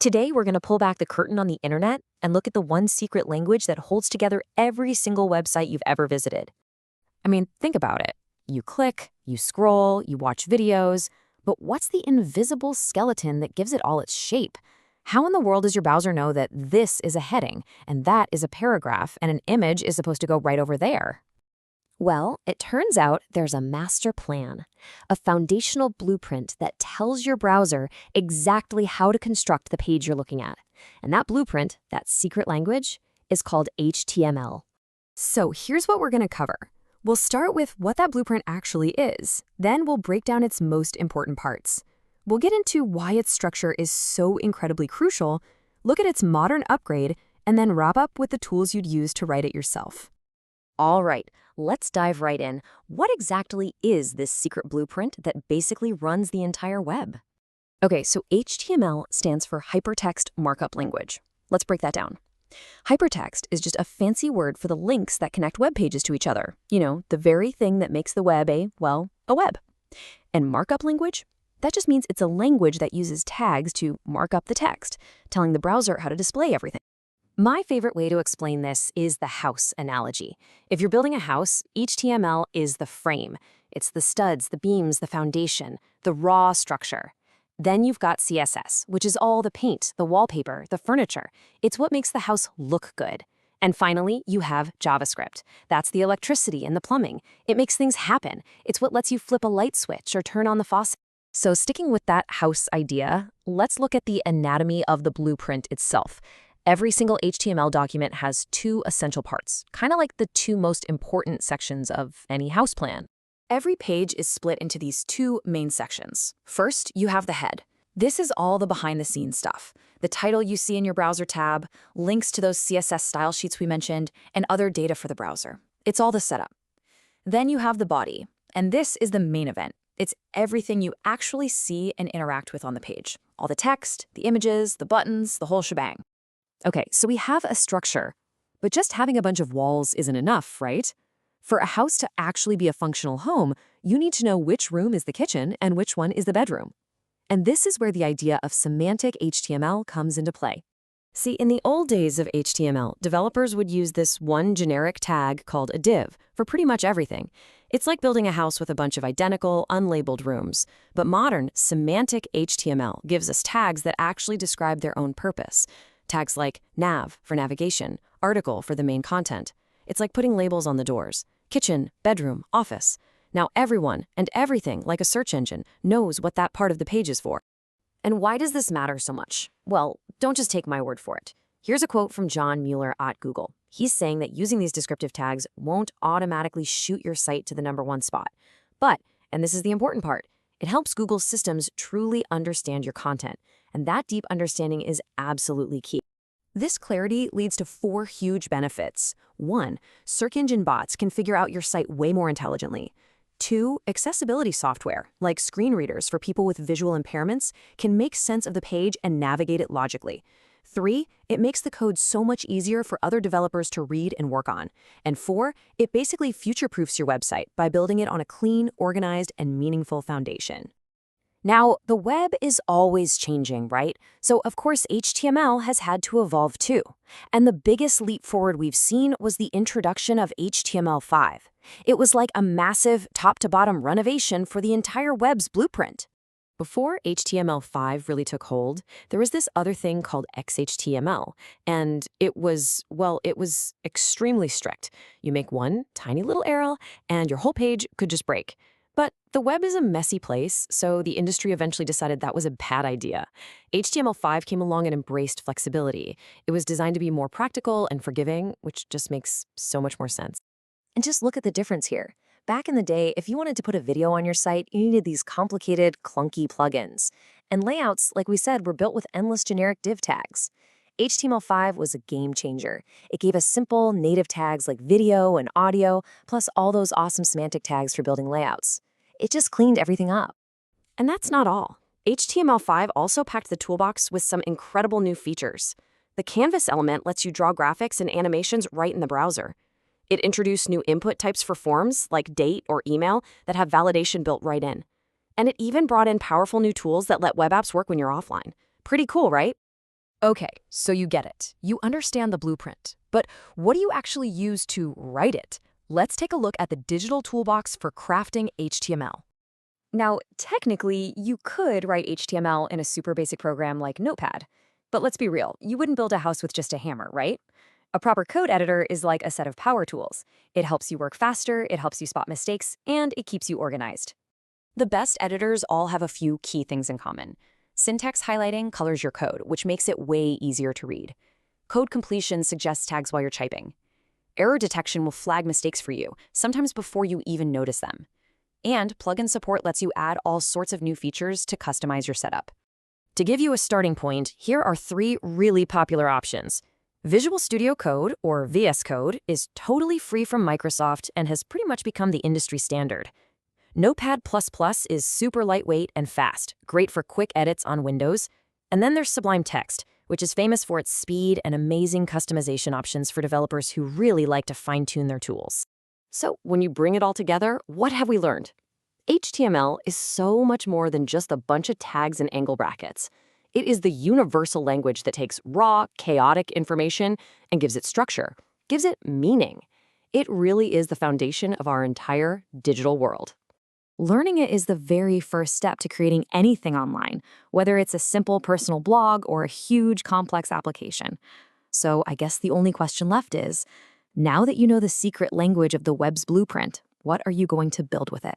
Today, we're going to pull back the curtain on the internet and look at the one secret language that holds together every single website you've ever visited. I mean, think about it. You click, you scroll, you watch videos, but what's the invisible skeleton that gives it all its shape? How in the world does your browser know that this is a heading, and that is a paragraph, and an image is supposed to go right over there? Well, it turns out there's a master plan, a foundational blueprint that tells your browser exactly how to construct the page you're looking at. And that blueprint, that secret language, is called HTML. So here's what we're going to cover. We'll start with what that blueprint actually is. Then we'll break down its most important parts. We'll get into why its structure is so incredibly crucial, look at its modern upgrade, and then wrap up with the tools you'd use to write it yourself. All right, let's dive right in. What exactly is this secret blueprint that basically runs the entire web? Okay, so HTML stands for Hypertext Markup Language. Let's break that down. Hypertext is just a fancy word for the links that connect web pages to each other. You know, the very thing that makes the web a web. And markup language? That just means it's a language that uses tags to mark up the text, telling the browser how to display everything. My favorite way to explain this is the house analogy. If you're building a house, HTML is the frame. It's the studs, the beams, the foundation, the raw structure. Then you've got CSS, which is all the paint, the wallpaper, the furniture. It's what makes the house look good. And finally, you have JavaScript. That's the electricity and the plumbing. It makes things happen. It's what lets you flip a light switch or turn on the faucet. So sticking with that house idea, let's look at the anatomy of the blueprint itself. Every single HTML document has two essential parts, kind of like the two most important sections of any house plan. Every page is split into these two main sections. First, you have the head. This is all the behind-the-scenes stuff. The title you see in your browser tab, links to those CSS style sheets we mentioned, and other data for the browser. It's all the setup. Then you have the body, and this is the main event. It's everything you actually see and interact with on the page. All the text, the images, the buttons, the whole shebang. Okay, so we have a structure, but just having a bunch of walls isn't enough, right? For a house to actually be a functional home, you need to know which room is the kitchen and which one is the bedroom. And this is where the idea of semantic HTML comes into play. See, in the old days of HTML, developers would use this one generic tag called a div for pretty much everything. It's like building a house with a bunch of identical, unlabeled rooms. But modern, semantic HTML gives us tags that actually describe their own purpose. Tags like nav for navigation, article for the main content. It's like putting labels on the doors. Kitchen, bedroom, office. Now everyone and everything, like a search engine, knows what that part of the page is for. And why does this matter so much? Well, don't just take my word for it. Here's a quote from John Mueller at Google. He's saying that using these descriptive tags won't automatically shoot your site to the #1 spot. But, and this is the important part, it helps Google's systems truly understand your content. And that deep understanding is absolutely key. This clarity leads to 4 huge benefits. 1, search engine bots can figure out your site way more intelligently. 2, accessibility software, like screen readers for people with visual impairments, can make sense of the page and navigate it logically. 3, it makes the code so much easier for other developers to read and work on. And 4, it basically future-proofs your website by building it on a clean, organized, and meaningful foundation. Now, the web is always changing, right? So, of course, HTML has had to evolve too. And the biggest leap forward we've seen was the introduction of HTML5. It was like a massive top-to-bottom renovation for the entire web's blueprint. Before HTML5 really took hold, there was this other thing called XHTML, and it was extremely strict. You make one tiny little error, and your whole page could just break. But the web is a messy place, so the industry eventually decided that was a bad idea. HTML5 came along and embraced flexibility. It was designed to be more practical and forgiving, which just makes so much more sense. And just look at the difference here. Back in the day, if you wanted to put a video on your site, you needed these complicated, clunky plugins. And layouts, like we said, were built with endless generic div tags. HTML5 was a game changer. It gave us simple, native tags like video and audio, plus all those awesome semantic tags for building layouts. It just cleaned everything up. And that's not all. HTML5 also packed the toolbox with some incredible new features. The canvas element lets you draw graphics and animations right in the browser. It introduced new input types for forms, like date or email, that have validation built right in. And it even brought in powerful new tools that let web apps work when you're offline. Pretty cool, right? Okay, so you get it. You understand the blueprint. But what do you actually use to write it? Let's take a look at the digital toolbox for crafting HTML. Now, technically, you could write HTML in a super basic program like Notepad. But let's be real, you wouldn't build a house with just a hammer, right? A proper code editor is like a set of power tools. It helps you work faster, it helps you spot mistakes, and it keeps you organized. The best editors all have a few key things in common. Syntax highlighting colors your code, which makes it way easier to read. Code completion suggests tags while you're typing. Error detection will flag mistakes for you, sometimes before you even notice them. And plugin support lets you add all sorts of new features to customize your setup. To give you a starting point, here are 3 really popular options. Visual Studio Code, or VS Code, is totally free from Microsoft and has pretty much become the industry standard. Notepad++ is super lightweight and fast, great for quick edits on Windows. And then there's Sublime Text, which is famous for its speed and amazing customization options for developers who really like to fine-tune their tools. So when you bring it all together, what have we learned? HTML is so much more than just a bunch of tags and angle brackets. It is the universal language that takes raw, chaotic information and gives it structure, gives it meaning. It really is the foundation of our entire digital world. Learning it is the very first step to creating anything online, whether it's a simple personal blog or a huge complex application. So I guess the only question left is, now that you know the secret language of the web's blueprint, what are you going to build with it?